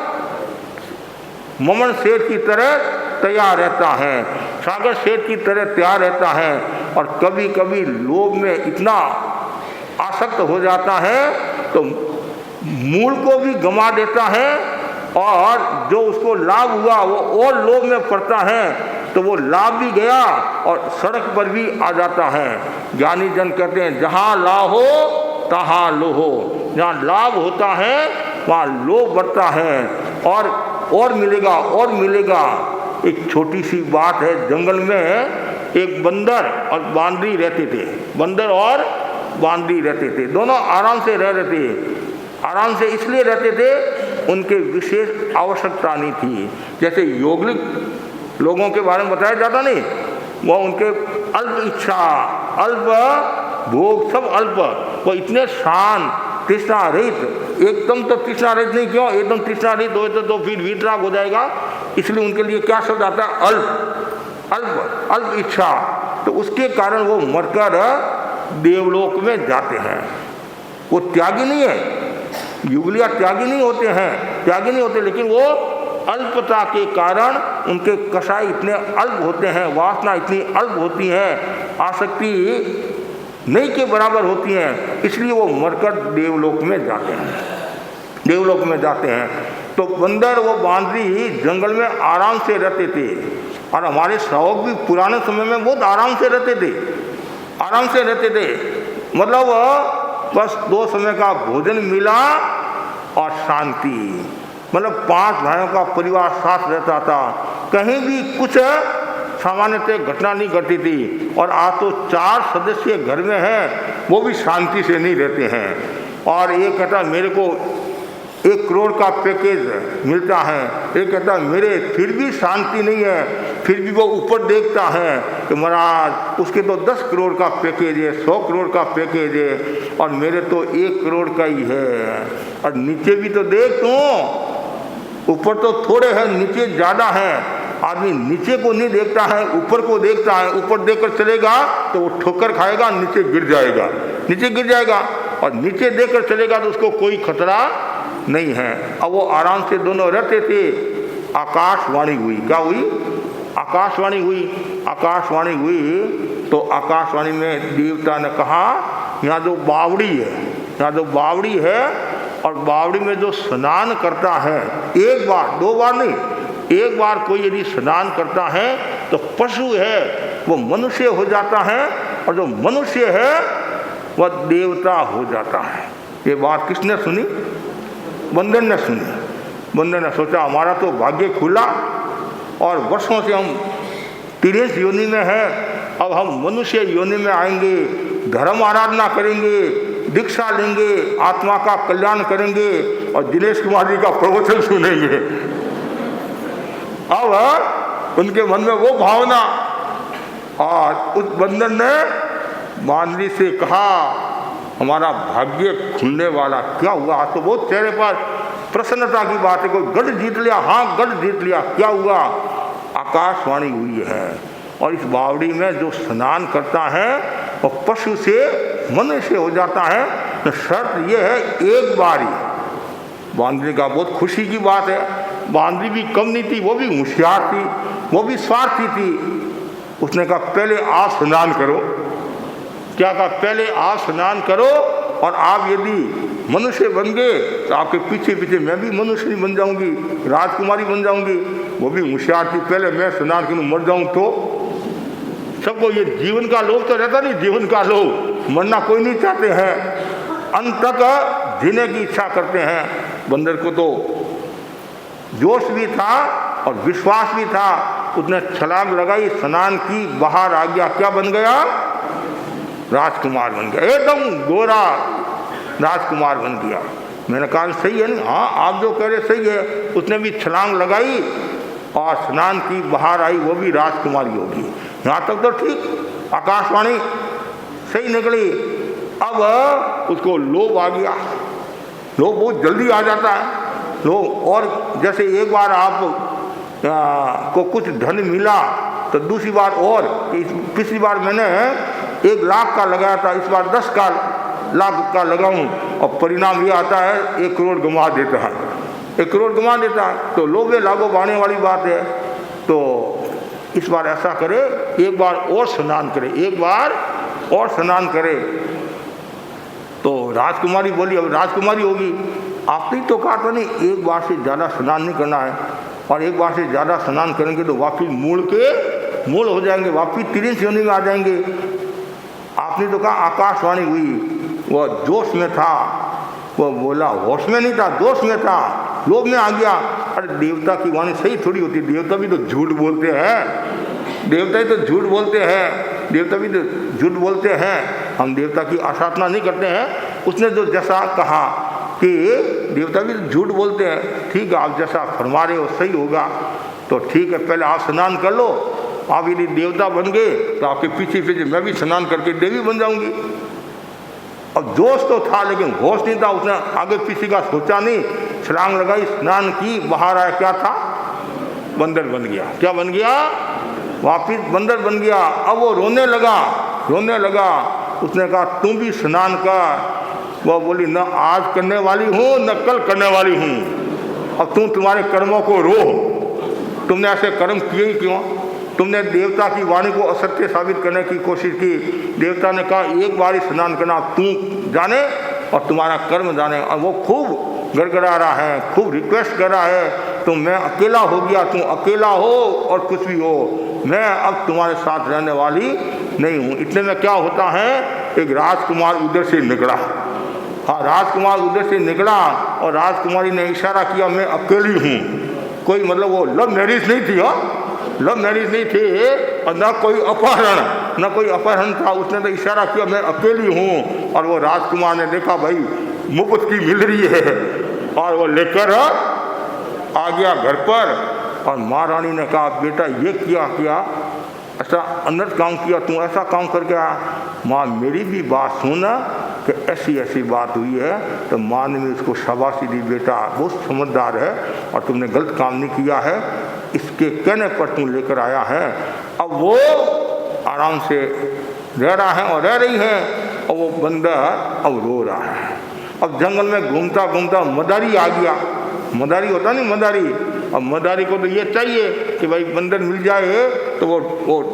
ममन सेठ की तरह तैयार रहता है, सागर सेठ की तरह तैयार रहता है। और कभी कभी लोभ में इतना आसक्त हो जाता है तो मूल को भी गंवा देता है, और जो उसको लाभ हुआ वो और लोभ में पड़ता है तो वो लाभ भी गया और सड़क पर भी आ जाता है। ज्ञानी जन कहते हैं जहाँ लाभ हो तहाँ लोभ हो। जहाँ लाभ होता है वहाँ लोभ बढ़ता है, और मिलेगा, और मिलेगा। एक छोटी सी बात है, जंगल में एक बंदर और बांदरी रहते थे, बंदर और बांदरी रहते थे, दोनों आराम से रह रहे थे। आराम से इसलिए रहते थे, उनके विशेष आवश्यकता नहीं थी। जैसे योगिक लोगों के बारे में बताया जाता नहीं, वो उनके अल्प इच्छा, अल्प भोग, सब अल्प, वो इतने शांत, तृष्णा रहित, एकदम तो तृष्णा रहित नहीं, क्यों एकदम तृष्णा रहित हो तो फिर वीतराग हो जाएगा, इसलिए उनके लिए क्या शब्द आता है, अल्प, अल्प, अल्प इच्छा। तो उसके कारण वो मरकर देवलोक में जाते हैं। वो त्यागी नहीं है, युगलिया त्यागी नहीं होते हैं, त्यागी नहीं होते, लेकिन वो अल्पता के कारण उनके कषाय इतने अल्प होते हैं, वासना इतनी अल्प होती है, आसक्ति नहीं के बराबर होती हैं, इसलिए वो मरकर देवलोक में जाते हैं, देवलोक में जाते हैं। तो बंदर वो बांदरी जंगल में आराम से रहते थे, और हमारे श्रावक भी पुराने समय में बहुत आराम से रहते थे, आराम से रहते थे। मतलब बस 2 समय का भोजन मिला और शांति, मतलब 5 भाइयों का परिवार साथ रहता था, कहीं भी कुछ सामान्यतः घटना नहीं घटती थी। और आज तो 4 सदस्य घर में हैं, वो भी शांति से नहीं रहते हैं। और एक कहता मेरे को 1 करोड़ का पैकेज मिलता है, एक कहता मेरे फिर भी शांति नहीं है, फिर भी वो ऊपर देखता है कि महाराज उसके तो 10 करोड़ का पैकेज है, 100 करोड़ का पैकेज है, और मेरे तो 1 करोड़ का ही है। और नीचे भी तो देख तू, ऊपर तो थोड़े हैं, नीचे ज़्यादा है। आदमी नीचे को नहीं देखता है, ऊपर को देखता है, ऊपर देखकर चलेगा तो वो ठोकर खाएगा, नीचे गिर जाएगा, नीचे गिर जाएगा। और नीचे देखकर चलेगा तो उसको कोई खतरा नहीं है। अब वो आराम से दोनों रहते थे। आकाशवाणी हुई, क्या हुई, आकाशवाणी हुई, आकाशवाणी हुई। तो आकाशवाणी में देवता ने कहा यहाँ जो बावड़ी है, यहाँ जो बावड़ी है, और बावड़ी में जो स्नान करता है, 1 बार 2 बार नहीं, 1 बार कोई यदि स्नान करता है तो पशु है वो मनुष्य हो जाता है, और जो मनुष्य है वह देवता हो जाता है। ये बात किसने सुनी, बंदर ने सुनी। बंदर ने सोचा हमारा तो भाग्य खुला, और वर्षों से हम 23 योनि में हैं, अब हम मनुष्य योनि में आएंगे, धर्म आराधना करेंगे, दीक्षा लेंगे, आत्मा का कल्याण करेंगे, और दिनेश कुमार जी का प्रवचन सुनेंगे। अब उनके मन में वो भावना, और उस बंदर ने बांदरी से कहा हमारा भाग्य खुलने वाला, क्या हुआ। तो बहुत चेहरे पर प्रसन्नता की बात है, कोई गढ़ जीत लिया, हाँ गढ़ जीत लिया, क्या हुआ, आकाशवाणी हुई है। और इस बावड़ी में जो स्नान करता है वो पशु से मनुष्य हो जाता है। तो शर्त ये है 1 बार ही। बांदरी का बहुत खुशी की बात है, बांदरी भी कम नहीं थी, वो भी होशियार थी, वो भी स्वार्थी थी। उसने कहा पहले आप स्नान करो। क्या कहा, पहले आप स्नान करो, और आप यदि मनुष्य बन गए तो आपके पीछे पीछे मैं भी मनुष्य बन जाऊंगी, राजकुमारी बन जाऊंगी। वो भी होशियार थी, पहले मैं स्नान करूँ, मर जाऊं तो। सबको ये जीवन का लोभ तो रहता नहीं, जीवन का लोभ, मरना कोई नहीं चाहते हैं, अंत तक जीने की इच्छा करते हैं। बंदर को तो जोश भी था और विश्वास भी था, उसने छलांग लगाई, स्नान की, बाहर आ गया, क्या बन गया, राजकुमार बन गया, एकदम गोरा राजकुमार बन गया। मैंने कहा सही है ना, हाँ आप जो कह रहे सही है। उसने भी छलांग लगाई और स्नान की, बाहर आई, वो भी राजकुमारी होगी। यहाँ तक तो ठीक, आकाशवाणी सही निकली। अब उसको लोभ आ गया, लोभ बहुत जल्दी आ जाता है लोभ। और जैसे एक बार आप को कुछ धन मिला तो दूसरी बार, और पिछली बार मैंने 1 लाख का लगाया था, इस बार 10 लाख का लगाऊं, और परिणाम ये आता है 1 करोड़ गंवा देता है, 1 करोड़ गंवा देता है। तो लोभे लागो बाने वाली बात है। तो इस बार ऐसा करे, 1 बार और स्नान करे, 1 बार और स्नान करे। तो राजकुमारी बोली, अब राजकुमारी होगी, आपने तो कहा था नहीं 1 बार से ज़्यादा स्नान नहीं करना है, और 1 बार से ज़्यादा स्नान करेंगे तो वापिस मूल हो जाएंगे, वापिस 23 योनि में आ जाएंगे। आपने तो कहा आकाशवाणी हुई, वह जोश में था, वह बोला होश में नहीं था, जोश में था, लोभ में आ गया। अरे देवता की वाणी सही थोड़ी होती, देवता भी तो झूठ बोलते हैं, देवता ही तो झूठ बोलते हैं, देवता भी तो झूठ बोलते हैं। हम देवता की आराधना नहीं करते हैं। उसने जो जैसा कहा कि देवता भी झूठ बोलते हैं। ठीक है, आप जैसा फरमा रहे हो सही होगा, तो ठीक है, पहले आप स्नान कर लो। आप यदि देवता बन गए तो आपके पीछे पीछे मैं भी स्नान करके देवी बन जाऊंगी। अब जोश तो था लेकिन होश नहीं था, उसने आगे पीछे का सोचा नहीं, छलांग लगाई, स्नान की, बाहर आया, क्या था? बंदर बन गया। क्या बन गया? वापिस बंदर बन गया। अब वो रोने लगा। उसने कहा तुम भी स्नान कर। वो बोली न आज करने वाली हूँ न कल करने वाली हूँ। अब तुम्हारे कर्मों को रो, तुमने ऐसे कर्म किए ही क्यों? तुमने देवता की वाणी को असत्य साबित करने की कोशिश की। देवता ने कहा एक बार ही स्नान करना, तू जाने और तुम्हारा कर्म जाने। और वो खूब गड़गड़ा रहा है, खूब रिक्वेस्ट कर रहा है, तो मैं अकेला हो गया, तुम अकेला हो और कुछ भी हो, मैं अब तुम्हारे साथ रहने वाली नहीं हूँ। इतने में क्या होता है, एक राजकुमार उधर से निकला। हाँ, राजकुमार उधर से निकला और राजकुमारी ने इशारा किया मैं अकेली हूँ। कोई मतलब वो लव मैरिज नहीं थी, लव मैरिज नहीं थी, और न कोई अपहरण था। उसने तो इशारा किया मैं अकेली हूँ। और वो राजकुमार ने देखा भाई मुफ्त की मिल रही है, और वो लेकर आ गया घर पर। और महारानी ने कहा बेटा ये किया ऐसा अनर्थ काम किया, तू ऐसा काम करके आया। माँ मेरी भी बात सुन कि ऐसी बात हुई है। तो माँ ने भी उसको शाबाशी दी, बेटा बहुत समझदार है और तुमने गलत काम नहीं किया है, इसके कहने पर तू लेकर आया है। अब वो आराम से रह रहा है और रह रही है, और वो बंदर अब रो रहा है। अब जंगल में घूमता घूमता मदारी आ गया। मदारी होता नहीं, मदारी। अब मदारी को तो ये चाहिए कि भाई बंदर मिल जाए तो वो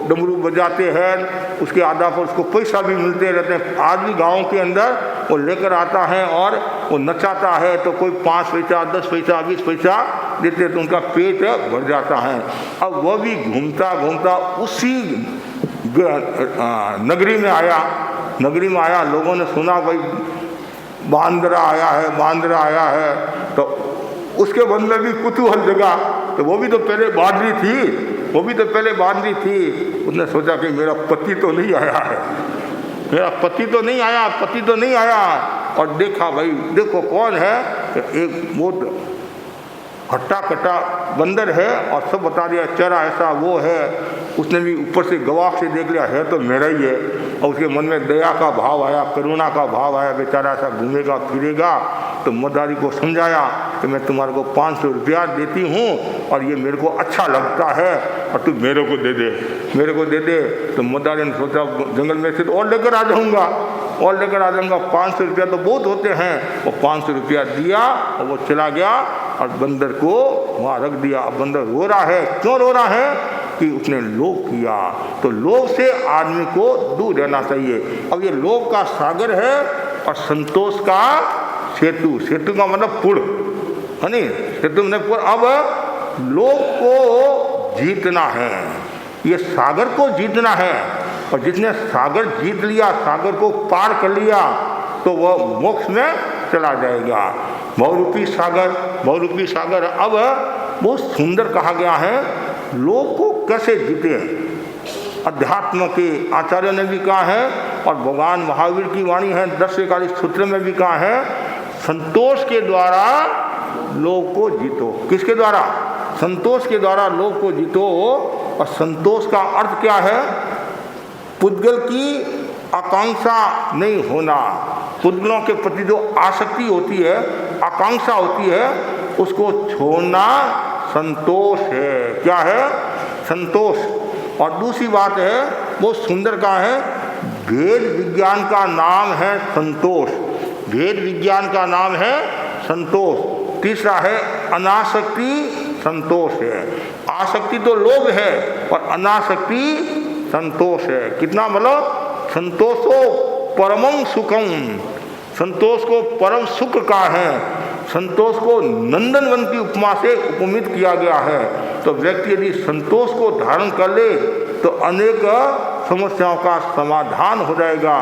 डमरू बजाते हैं, उसके आधार पर उसको पैसा भी मिलते रहते हैं। आज भी गाँव के अंदर वो लेकर आता है और वो नचाता है, तो कोई 5 पैसा 10 पैसा 20 पैसा देते तो उनका पेट भर जाता है। अब वो भी घूमता घूमता उसी नगरी में आया। लोगों ने सुना भाई बांदरा आया है, तो उसके मन में भी कुतूहल जगा। तो वो भी तो पहले बांदरी थी। उसने सोचा कि मेरा पति तो नहीं आया, और देखा भाई देखो कौन है, एक बहुत हट्टा कट्टा बंदर है, और सब बता दिया चरा ऐसा वो है। उसने भी ऊपर से गवाह से देख लिया है तो मेरा ही है, और उसके मन में दया का भाव आया, करुणा का भाव आया, बेचारा ऐसा घूमेगा फिरेगा। तो मदारी को समझाया कि मैं तुम्हारे को 500 रुपया देती हूँ और ये मेरे को अच्छा लगता है, और तू मेरे को दे दे। तो मदारी ने सोचा जंगल में से तो और लेकर आ जाऊँगा, 500 रुपया तो बहुत होते हैं। वो 500 रुपया दिया और वो चला गया और बंदर को वहाँ रख दिया। अब बंदर रो रहा है, क्यों रो रहा है कि उसने लोभ किया। तो लोभ से आदमी को दूर रहना चाहिए। अब ये लोभ का सागर है और संतोष का सेतु का मतलब पुल है नहीं, सेतु मतलब पुल। अब लोभ को जीतना है, ये सागर को जीतना है, और जिसने सागर जीत लिया, सागर को पार कर लिया, तो वह मोक्ष में चला जाएगा। बहुरूपी सागर। अब बहुत सुंदर कहा गया है लोभ को कैसे जीते। अध्यात्म के आचार्य ने भी कहा है, और भगवान महावीर की वाणी है 1041 सूत्र में भी कहा है, संतोष के द्वारा लोभ को जीतो। किसके द्वारा? संतोष के द्वारा लोभ को जीतो। और संतोष का अर्थ क्या है? पुद्गल की आकांक्षा नहीं होना। पुद्गलों के प्रति जो आसक्ति होती है, आकांक्षा होती है, उसको छोड़ना संतोष है। क्या है? संतोष। और दूसरी बात है, वो सुंदर का है, वेद विज्ञान का नाम है संतोष। तीसरा है अनासक्ति, संतोष है। आसक्ति तो लोभ है और अनासक्ति संतोष है। कितना मतलब? संतोषो परमं सुखम, संतोष को परम सुख का है। संतोष को नंदनवन की उपमा से उपमित किया गया है। तो व्यक्ति यदि संतोष को धारण कर ले तो अनेक समस्याओं का समाधान हो जाएगा।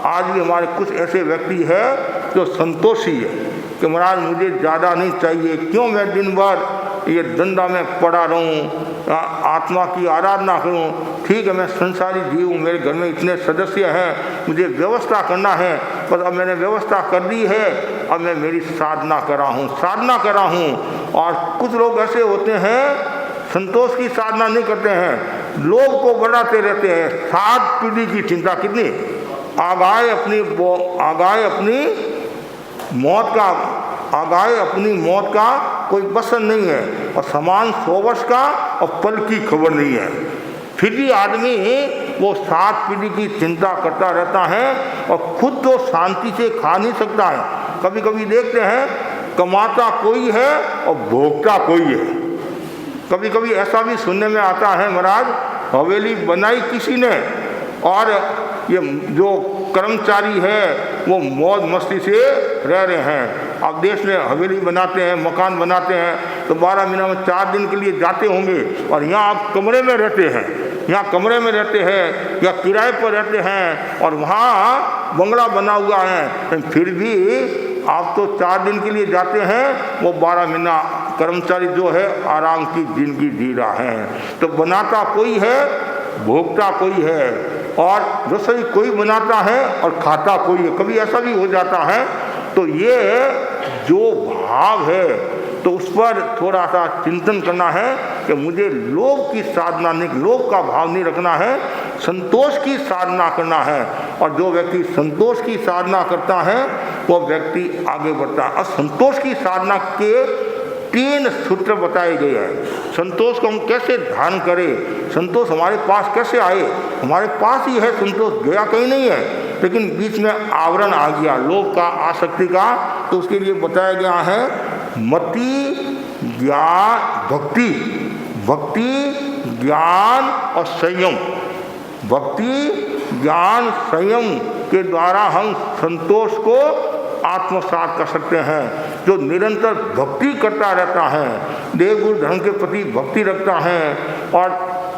आज भी हमारे कुछ ऐसे व्यक्ति हैं जो संतोषी है कि महाराज मुझे ज़्यादा नहीं चाहिए, क्यों मैं दिन भर ये धंधा में पड़ा रहूं, आत्मा की आराधना करूं। ठीक है, मैं संसारी जीव हूँ, मेरे घर में इतने सदस्य हैं, मुझे व्यवस्था करना है, पर अब मैंने व्यवस्था कर दी है, अब मैं मेरी साधना कर रहा हूँ। और कुछ लोग ऐसे होते हैं संतोष की साधना नहीं करते हैं, लोग को बढ़ाते रहते हैं। 7 पीढ़ी की चिंता, कितनी आगाए अपनी मौत का कोई बसन नहीं है, और समान 100 वर्ष का और पल की खबर नहीं है। फिर भी आदमी वो 7 पीढ़ी की चिंता करता रहता है और खुद तो शांति से खा नहीं सकता है। कभी कभी देखते हैं कमाता कोई है और भोगता कोई है। कभी कभी ऐसा भी सुनने में आता है, महाराज हवेली बनाई किसी ने और ये जो कर्मचारी है वो मौज मस्ती से रह रहे हैं। अब देश में हवेली बनाते हैं, मकान बनाते हैं, तो 12 महीना में 4 दिन के लिए जाते होंगे, और यहाँ आप कमरे में रहते हैं, या किराए पर रहते हैं, और वहाँ बंगला बना हुआ है, फिर भी आप तो 4 दिन के लिए जाते हैं, वो 12 महीना कर्मचारी जो है आराम की जिंदगी जी रहा है। तो बनाता कोई है, भोगता कोई है, और रसोई कोई बनाता है और खाता कोई है। कभी ऐसा भी हो जाता है। तो ये जो भाव है, तो उस पर थोड़ा सा चिंतन करना है कि मुझे लोभ की साधना नहीं, लोभ का भाव नहीं रखना है, संतोष की साधना करना है। और जो व्यक्ति संतोष की साधना करता है वो व्यक्ति आगे बढ़ता है। और संतोष की साधना के 3 सूत्र बताए गए हैं। संतोष को हम कैसे ध्यान करें, संतोष हमारे पास कैसे आए, हमारे पास ही है संतोष, गया कहीं नहीं है, लेकिन बीच में आवरण आ गया लोभ का, आसक्ति का। तो उसके लिए बताया गया है मति, ज्ञान, भक्ति, ज्ञान और संयम। भक्ति, ज्ञान, संयम के द्वारा हम संतोष को आत्मसात कर सकते हैं। जो निरंतर भक्ति करता रहता है, देव गुरु धर्म के प्रति भक्ति रखता है और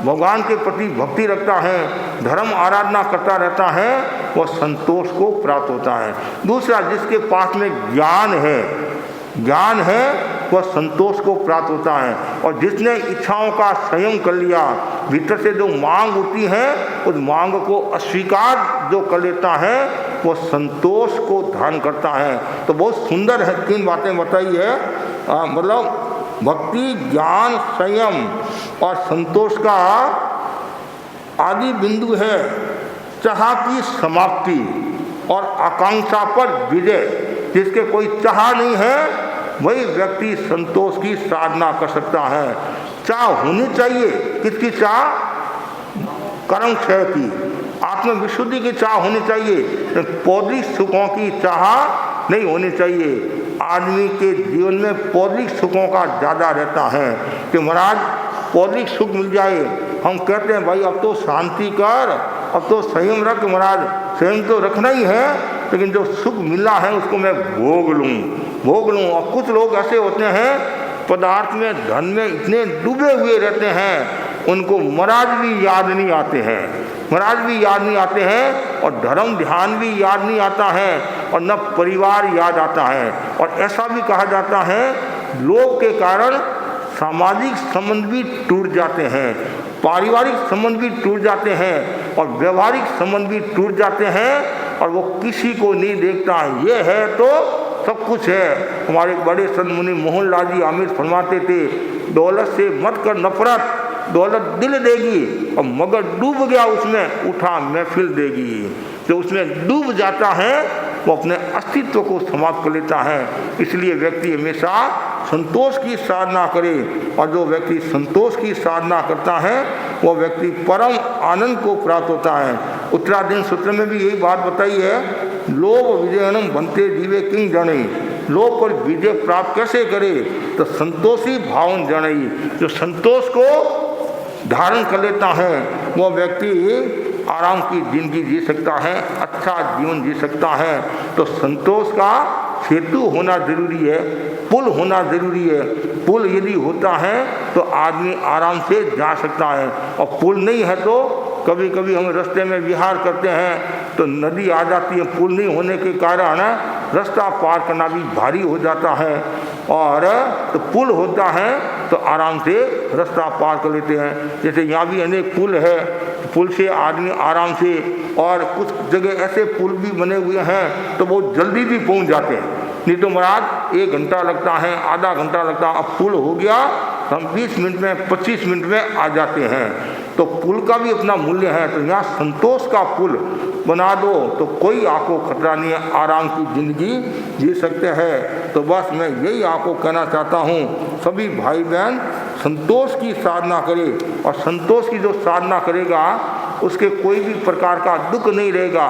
भगवान के प्रति भक्ति रखता है, धर्म आराधना करता रहता है, वह संतोष को प्राप्त होता है। दूसरा, जिसके पास में ज्ञान है वह संतोष को प्राप्त होता है। और जिसने इच्छाओं का संयम कर लिया, भीतर से जो मांग उठती है उस मांग को अस्वीकार जो कर लेता है, वो संतोष को धारण करता है। तो बहुत सुंदर है, 3 बातें बताई है। मतलब भक्ति, ज्ञान, संयम और संतोष का आदि बिंदु है चाह की समाप्ति और आकांक्षा पर विजय। जिसके कोई चाह नहीं है वही व्यक्ति संतोष की साधना कर सकता है। चाह होनी चाहिए, किसकी चाह? कर्म क्षय की, आत्मविशुद्धि की चाह होनी चाहिए, पौद्रिक सुखों की चाह नहीं होनी चाहिए। आदमी के जीवन में पौद्रिक सुखों का ज़्यादा रहता है कि महाराज पौद्रिक सुख मिल जाए। हम कहते हैं भाई अब तो शांति कर, अब तो संयम रख। महाराज संयम तो रखना ही है, लेकिन जो सुख मिला है उसको मैं भोग लूँ। और कुछ लोग ऐसे होते हैं पदार्थ में, धन में इतने डूबे हुए रहते हैं, उनको महाराज भी याद नहीं आते हैं, और धर्म ध्यान भी याद नहीं आता है, और न परिवार याद आता है। और ऐसा भी कहा जाता है लोभ के कारण सामाजिक संबंध भी टूट जाते हैं, पारिवारिक संबंध भी टूट जाते हैं, और व्यवहारिक संबंध भी टूट जाते हैं, और वो किसी को नहीं देखता है। ये है तो सब कुछ है। हमारे बड़े संत मुनि मोहनलाल जी आमिर फरमाते थे, दौलत से मत कर नफरत, दौलत दिल देगी, और मगर डूब गया उसमें उठा महफिल देगी। जो उसमें डूब जाता है वो अपने अस्तित्व को समाप्त कर लेता है। इसलिए व्यक्ति हमेशा संतोष की साधना करे, और जो व्यक्ति संतोष की साधना करता है वो व्यक्ति परम आनंद को प्राप्त होता है। उत्तराधीन सूत्र में भी यही बात बताई है, लोभ विजयनम बनते जीवे किंग जने। लोभ पर विजय प्राप्त कैसे करे? तो संतोषी भावन जनई। जो संतोष को धारण कर लेता है वो व्यक्ति आराम की जिंदगी जी सकता है, अच्छा जीवन जी सकता है। तो संतोष का सेतु होना जरूरी है, पुल होना जरूरी है। पुल यदि होता है तो आदमी आराम से जा सकता है, और पुल नहीं है तो कभी कभी हम रास्ते में विहार करते हैं तो नदी आ जाती है। पुल नहीं होने के कारण रास्ता पार करना भी भारी हो जाता है। और तो पुल होता है तो आराम से रास्ता पार कर लेते हैं। जैसे यहाँ भी अनेक पुल है, पुल से आदमी आराम से, और कुछ जगह ऐसे पुल भी बने हुए हैं तो बहुत जल्दी भी पहुँच जाते हैं। नहीं तो महाराज 1 घंटा लगता है, आधा घंटा लगता है। अब पुल हो गया हम 20 मिनट में 25 मिनट में आ जाते हैं। तो पुल का भी अपना मूल्य है। तो यहाँ संतोष का पुल बना दो तो कोई आपको खतरा नहीं है, आराम की ज़िंदगी जी सकते हैं। तो बस मैं यही आपको कहना चाहता हूँ, सभी भाई बहन संतोष की साधना करें, और संतोष की जो साधना करेगा उसके कोई भी प्रकार का दुख नहीं रहेगा,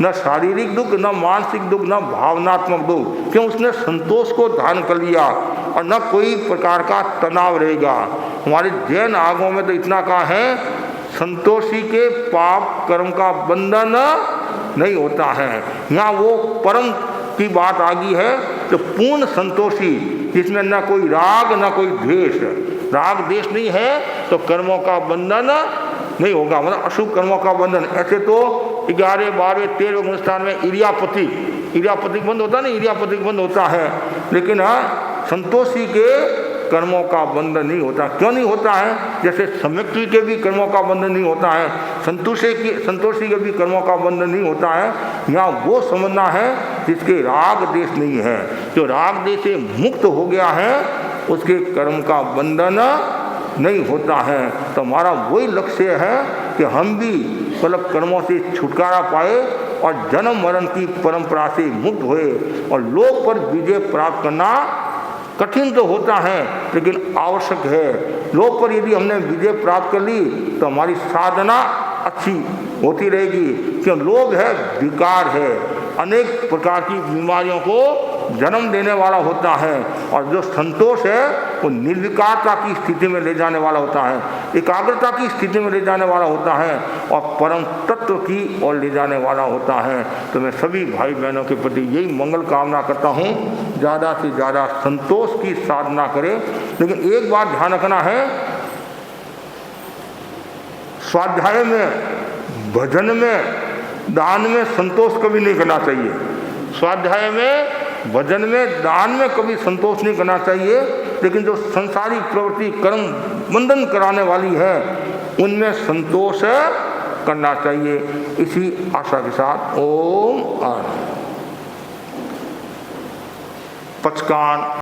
न शारीरिक दुख, न मानसिक दुख, न भावनात्मक दुख, क्यों उसने संतोष को धारण कर लिया, और न कोई प्रकार का तनाव रहेगा। हमारे जैन आगमों में तो इतना कहा है, संतोषी के पाप कर्म का बंधन नहीं होता है। यहाँ वो परम की बात आ गई है, तो पूर्ण संतोषी जिसमें न कोई राग न कोई द्वेष, राग द्वेष नहीं है तो कर्मों का बंधन नहीं होगा, मतलब अशुभ कर्मों का बंधन। ऐसे तो 11, 12, 13 अनुष्ठान में इरियापतिक बंध होता है ना, इरियापतिक बंध होता है, लेकिन संतोषी के कर्मों का बंधन नहीं होता। क्यों नहीं होता है? जैसे सम्यक्ति के भी कर्मों का बंधन नहीं होता है, संतोषी के भी कर्मों का बंधन नहीं होता है। यहाँ वो समझना है जिसके राग देश नहीं है, जो राग देश से मुक्त हो गया है उसके कर्म का बंधन नहीं होता है। तो हमारा वही लक्ष्य है कि हम भी मतलब कर्मों से छुटकारा पाए और जन्म मरण की परंपरा से मुक्त होए, और लोक पर विजय प्राप्त करना कठिन तो होता है लेकिन आवश्यक है। लोक पर यदि हमने विजय प्राप्त कर ली तो हमारी साधना अच्छी होती रहेगी, क्यों लोभ है विकार है, अनेक प्रकार की बीमारियों को जन्म देने वाला होता है, और जो संतोष है वो निर्विकारता की स्थिति में ले जाने वाला होता है, एकाग्रता की स्थिति में ले जाने वाला होता है, और परम तत्व की ओर ले जाने वाला होता है। तो मैं सभी भाई बहनों के प्रति यही मंगल कामना करता हूँ, ज़्यादा से ज़्यादा संतोष की साधना करें। लेकिन एक बात ध्यान रखना है, स्वाध्याय में, भजन में, दान में संतोष कभी नहीं करना चाहिए। स्वाध्याय में, भजन में, दान में कभी संतोष नहीं करना चाहिए, लेकिन जो संसारी प्रवृत्ति कर्म बंधन कराने वाली है उनमें संतोष करना चाहिए। इसी आशा के साथ ओम आनंद। पचकान